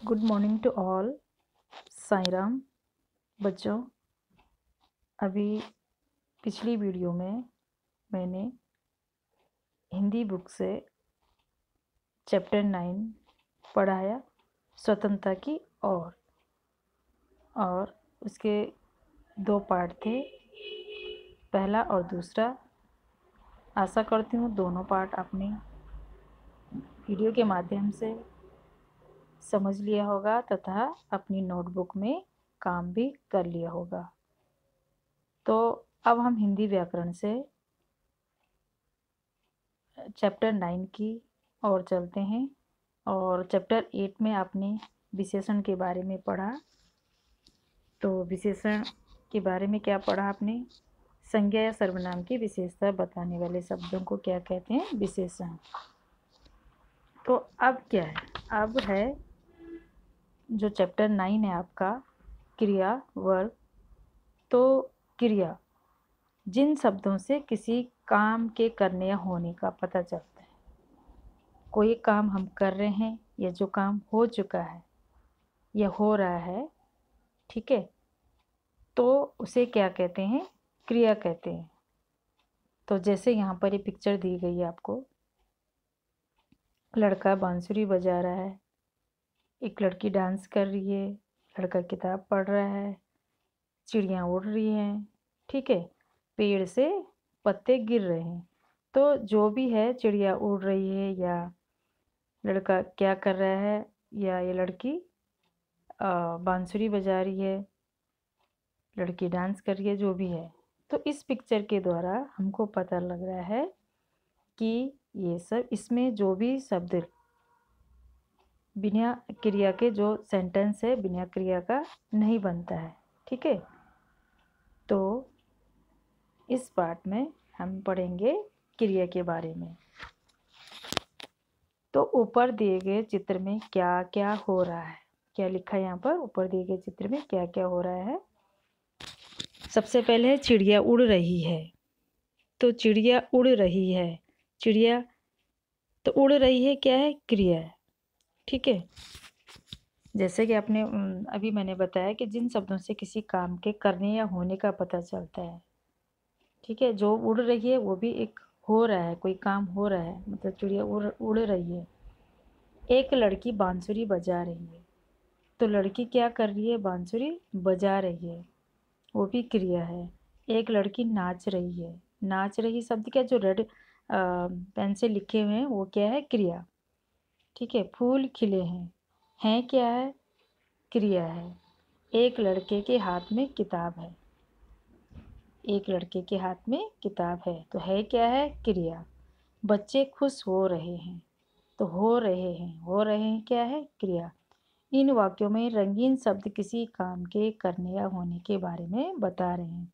Good morning to all. Sai Ram. बच्चों, अभी पिछली वीडियो में मैंने हिंदी बुक से चैप्टर 9 पढ़ाया, स्वतंत्रता की और उसके 2 पार्ट थे, पहला और दूसरा। आशा करती हूँ दोनों पार्ट आपने वीडियो के माध्यम से समझ लिया होगा तथा अपनी नोटबुक में काम भी कर लिया होगा। तो अब हम हिंदी व्याकरण से चैप्टर 9 की ओर चलते हैं। और चैप्टर 8 में आपने विशेषण के बारे में पढ़ा। तो विशेषण के बारे में क्या पढ़ा आपने? संज्ञा या सर्वनाम की विशेषता बताने वाले शब्दों को क्या कहते हैं? विशेषण। तो अब क्या है? अब है जो चैप्टर 9 है आपका, क्रिया वर्ब। तो क्रिया जिन शब्दों से किसी काम के करने या होने का पता चलता है। कोई काम हम कर रहे हैं या जो काम हो चुका है या हो रहा है, ठीक है, तो उसे क्या कहते हैं? क्रिया कहते हैं। तो जैसे यहाँ पर ये पिक्चर दी गई है आपको, लड़का बांसुरी बजा रहा है, एक लड़की डांस कर रही है, लड़का किताब पढ़ रहा है, चिड़ियाँ उड़ रही हैं, ठीक है, पेड़ से पत्ते गिर रहे हैं। तो जो भी है, चिड़िया उड़ रही है या लड़का क्या कर रहा है या ये लड़की बांसुरी बजा रही है, लड़की डांस कर रही है, जो भी है, तो इस पिक्चर के द्वारा हमको पता लग रहा है कि ये सब, इसमें जो भी शब्द बिना क्रिया के जो सेंटेंस है बिना क्रिया का नहीं बनता है, ठीक है। तो इस पार्ट में हम पढ़ेंगे क्रिया के बारे में। तो ऊपर दिए गए चित्र में क्या क्या हो रहा है? क्या लिखा है यहाँ पर? ऊपर दिए गए चित्र में क्या क्या हो रहा है? सबसे पहले चिड़िया उड़ रही है। तो चिड़िया उड़ रही है, चिड़िया तो उड़ रही है, क्या है? क्रिया है, ठीक है। जैसे कि आपने अभी मैंने बताया कि जिन शब्दों से किसी काम के करने या होने का पता चलता है, ठीक है। जो उड़ रही है वो भी एक हो रहा है, कोई काम हो रहा है, मतलब चिड़िया उड़ रही है। एक लड़की बांसुरी बजा रही है। तो लड़की क्या कर रही है? बांसुरी बजा रही है, वो भी क्रिया है। एक लड़की नाच रही है। नाच रही शब्द क्या, जो रेड पेन से लिखे हुए हैं, वो क्या है? क्रिया, ठीक है। फूल खिले हैं क्या है? क्रिया है। एक लड़के के हाथ में किताब है। एक लड़के के हाथ में किताब है, तो है क्या है? क्रिया। बच्चे खुश हो रहे हैं। तो हो रहे हैं क्या है? क्रिया। इन वाक्यों में रंगीन शब्द किसी काम के करने या होने के बारे में बता रहे हैं।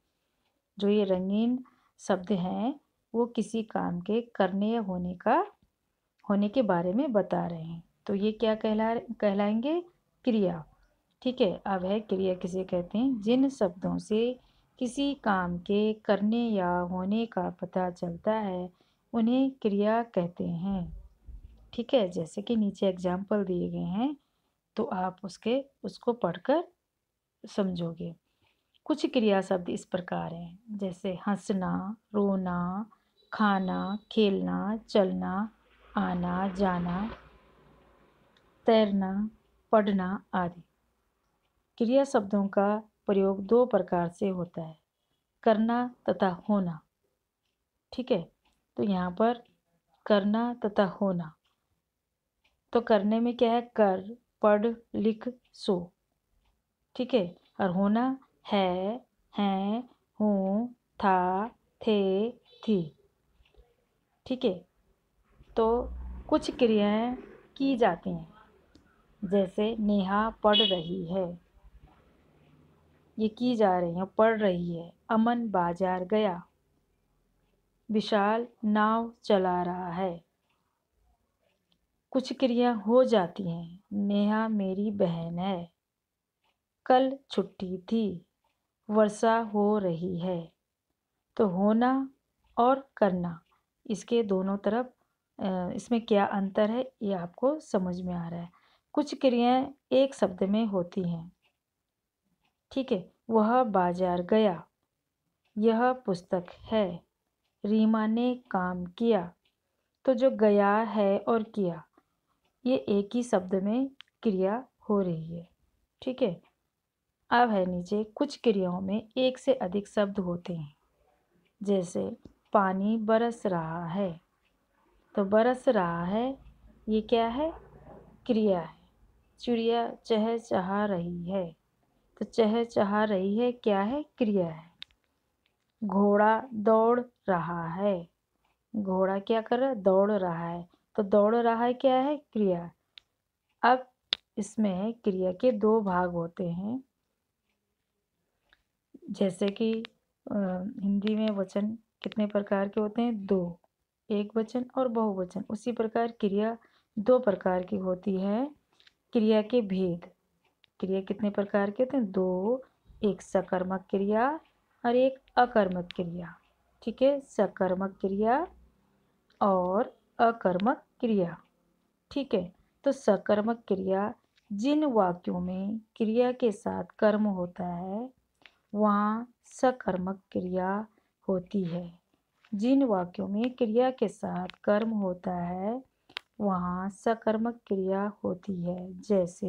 जो ये रंगीन शब्द हैं वो किसी काम के करने या होने के बारे में बता रहे हैं। तो ये क्या कहलाएंगे? क्रिया, ठीक है। अब है क्रिया किसे कहते हैं? जिन शब्दों से किसी काम के करने या होने का पता चलता है उन्हें क्रिया कहते हैं, ठीक है। जैसे कि नीचे एग्जाम्पल दिए गए हैं, तो आप उसको पढ़कर समझोगे। कुछ क्रिया शब्द इस प्रकार हैं, जैसे हंसना, रोना, खाना, खेलना, चलना, आना जाना, तैरना, पढ़ना आदि। क्रिया शब्दों का प्रयोग 2 प्रकार से होता है, करना तथा होना, ठीक है। तो यहाँ पर करना तथा होना, तो करने में क्या है? कर, पढ़, लिख, सो, ठीक है। और होना है, हैं, हूँ, था, थे, थी, ठीक है। तो कुछ क्रियाएं की जाती हैं, जैसे नेहा पढ़ रही है, ये की जा रही है, पढ़ रही है। अमन बाजार गया। विशाल नाव चला रहा है। कुछ क्रिया हो जाती हैं, नेहा मेरी बहन है, कल छुट्टी थी, वर्षा हो रही है। तो होना और करना, इसके दोनों तरफ इसमें क्या अंतर है ये आपको समझ में आ रहा है। कुछ क्रियाएं एक शब्द में होती हैं। ठीक है, वह बाजार गया, यह पुस्तक है, रीमा ने काम किया। तो जो गया है और किया, ये एक ही शब्द में क्रिया हो रही है। ठीक है, अब है नीचे, कुछ क्रियाओं में एक से अधिक शब्द होते हैं। जैसे पानी बरस रहा है, तो बरस रहा है ये क्या है? क्रिया है। चिड़िया चहचहा रही है, तो चहचहा रही है क्या है? क्रिया है। घोड़ा दौड़ रहा है, घोड़ा क्या कर रहा है? दौड़ रहा है, तो दौड़ रहा है क्या है? क्रिया। अब इसमें क्रिया के दो भाग होते हैं। जैसे कि हिंदी में वचन कितने प्रकार के होते हैं? दो, एक वचन और बहुवचन। उसी प्रकार क्रिया दो प्रकार की होती है। क्रिया के भेद, क्रिया कितने प्रकार के होते हैं? दो, एक सकर्मक क्रिया और एक अकर्मक क्रिया। ठीक है, सकर्मक क्रिया और अकर्मक क्रिया। ठीक है, तो सकर्मक क्रिया जिन वाक्यों में क्रिया के साथ कर्म होता है वहाँ सकर्मक क्रिया होती है। जिन वाक्यों में क्रिया के साथ कर्म होता है वहाँ सकर्मक क्रिया होती है। जैसे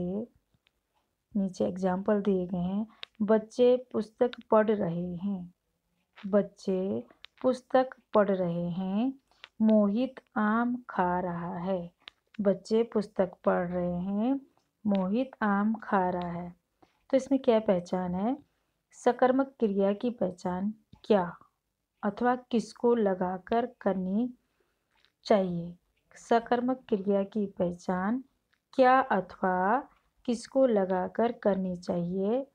नीचे एग्जाम्पल दिए गए हैं, बच्चे पुस्तक पढ़ रहे हैं, बच्चे पुस्तक पढ़ रहे हैं, मोहित आम खा रहा है। बच्चे पुस्तक पढ़ रहे हैं, मोहित आम खा रहा है। तो इसमें क्या पहचान है? सकर्मक क्रिया की पहचान क्या अथवा किसको लगाकर करनी चाहिए। सकर्मक क्रिया की पहचान क्या अथवा किसको लगाकर करनी चाहिए।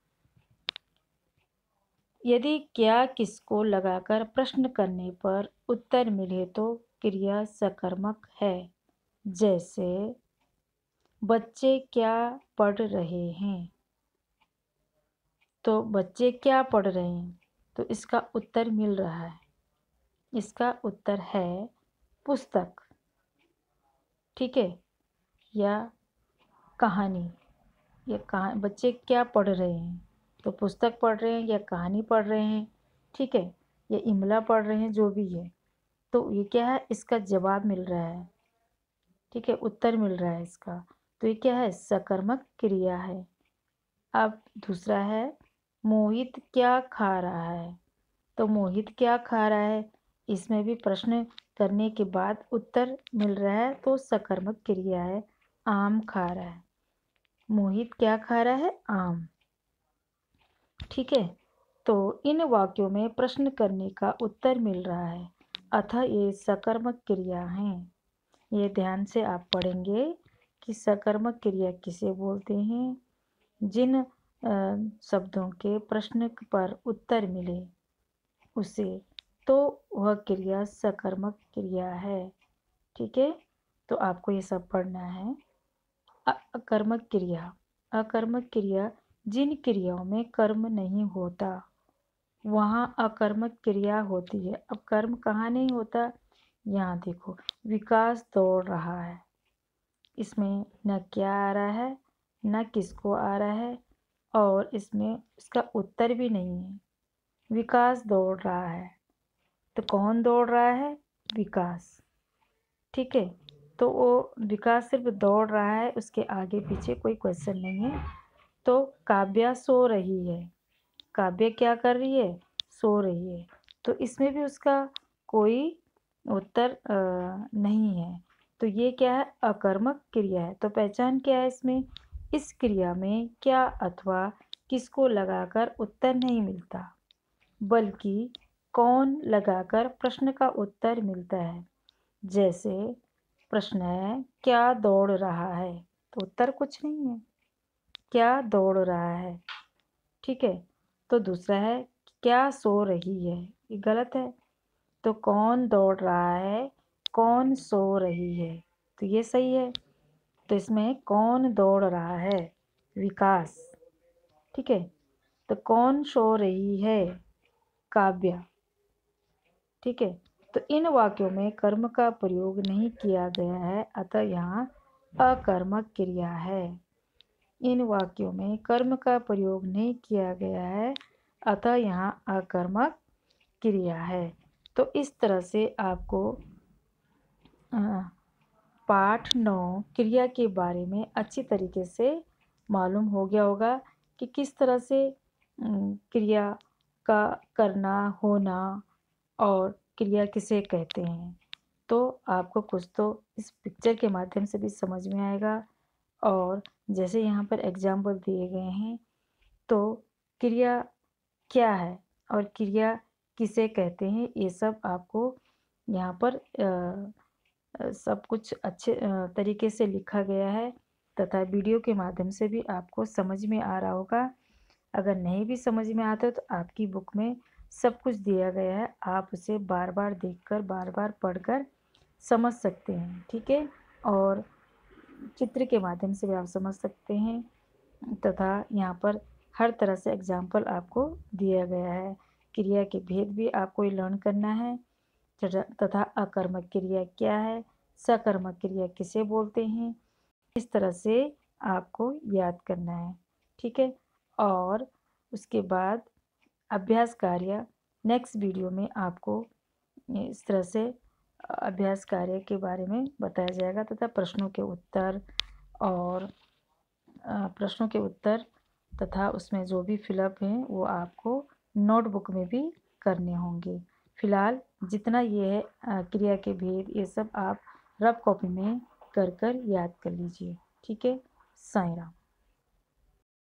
यदि क्या किसको लगाकर प्रश्न करने पर उत्तर मिले तो क्रिया सकर्मक है। जैसे बच्चे क्या पढ़ रहे हैं, तो बच्चे क्या पढ़ रहे हैं, तो इसका उत्तर मिल रहा है। इसका उत्तर है पुस्तक। ठीक है, या कहानी। या बच्चे क्या पढ़ रहे हैं, तो पुस्तक पढ़ रहे हैं या कहानी पढ़ रहे हैं। ठीक है, या इमला पढ़ रहे हैं, जो भी है। तो ये क्या है? इसका जवाब मिल रहा है। ठीक है, उत्तर मिल रहा है इसका। तो ये क्या है? सकर्मक क्रिया है। अब दूसरा है, मोहित क्या खा रहा है, तो मोहित क्या खा रहा है, इसमें भी प्रश्न करने के बाद उत्तर मिल रहा है, तो सकर्मक क्रिया है। आम खा रहा है, मोहित क्या खा रहा है? आम। ठीक है, तो इन वाक्यों में प्रश्न करने का उत्तर मिल रहा है, अतः ये सकर्मक क्रिया हैं। ये ध्यान से आप पढ़ेंगे कि सकर्मक क्रिया किसे बोलते हैं। जिन शब्दों के प्रश्न पर उत्तर मिले उसे, तो वह क्रिया सकर्मक क्रिया है। ठीक है, तो आपको ये सब पढ़ना है। अकर्मक क्रिया, अकर्मक क्रिया जिन क्रियाओं में कर्म नहीं होता वहाँ अकर्मक क्रिया होती है। अब कर्म कहाँ नहीं होता? यहाँ देखो, विकास दौड़ रहा है, इसमें न क्या आ रहा है न किसको आ रहा है और इसमें इसका उत्तर भी नहीं है। विकास दौड़ रहा है, तो कौन दौड़ रहा है? विकास। ठीक है, तो वो विकास सिर्फ दौड़ रहा है, उसके आगे पीछे कोई क्वेश्चन नहीं है। तो काव्या सो रही है, काव्या क्या कर रही है? सो रही है। तो इसमें भी उसका कोई उत्तर नहीं है। तो ये क्या है? अकर्मक क्रिया है। तो पहचान क्या है इसमें? इस क्रिया में क्या अथवा किसको लगाकर उत्तर नहीं मिलता, बल्कि कौन लगाकर प्रश्न का उत्तर मिलता है। जैसे प्रश्न है, क्या दौड़ रहा है, तो उत्तर कुछ नहीं है, क्या दौड़ रहा है। ठीक है, तो दूसरा है, क्या सो रही है, ये गलत है। तो कौन दौड़ रहा है, कौन सो रही है, तो ये सही है। तो इसमें कौन दौड़ रहा है? विकास। ठीक है, तो कौन सो रही है? काव्या। ठीक है, तो इन वाक्यों में कर्म का प्रयोग नहीं किया गया है, अतः यहाँ अकर्मक क्रिया है। इन वाक्यों में कर्म का प्रयोग नहीं किया गया है, अतः यहाँ अकर्मक क्रिया है। तो इस तरह से आपको पाठ 9 क्रिया के बारे में अच्छी तरीके से मालूम हो गया होगा कि किस तरह से क्रिया का करना, होना और क्रिया किसे कहते हैं। तो आपको कुछ तो इस पिक्चर के माध्यम से भी समझ में आएगा। और जैसे यहाँ पर एग्जाम्पल दिए गए हैं, तो क्रिया क्या है और क्रिया किसे कहते हैं, ये सब आपको यहाँ पर सब कुछ अच्छे तरीके से लिखा गया है तथा वीडियो के माध्यम से भी आपको समझ में आ रहा होगा। अगर नहीं भी समझ में आता तो आपकी बुक में सब कुछ दिया गया है, आप उसे बार बार देखकर, बार बार पढ़कर समझ सकते हैं। ठीक है, और चित्र के माध्यम से भी आप समझ सकते हैं तथा यहाँ पर हर तरह से एग्जाम्पल आपको दिया गया है। क्रिया के भेद भी आपको लर्न करना है तथा अकर्मक क्रिया क्या है, सकर्मक क्रिया किसे बोलते हैं, इस तरह से आपको याद करना है। ठीक है, और उसके बाद अभ्यास कार्य नेक्स्ट वीडियो में आपको इस तरह से अभ्यास कार्य के बारे में बताया जाएगा तथा प्रश्नों के उत्तर और प्रश्नों के उत्तर तथा उसमें जो भी फिलअप हैं वो आपको नोटबुक में भी करने होंगे। फिलहाल जितना ये है क्रिया के भेद, ये सब आप रफ कॉपी में कर याद कर लीजिए। ठीक है, साईं राम।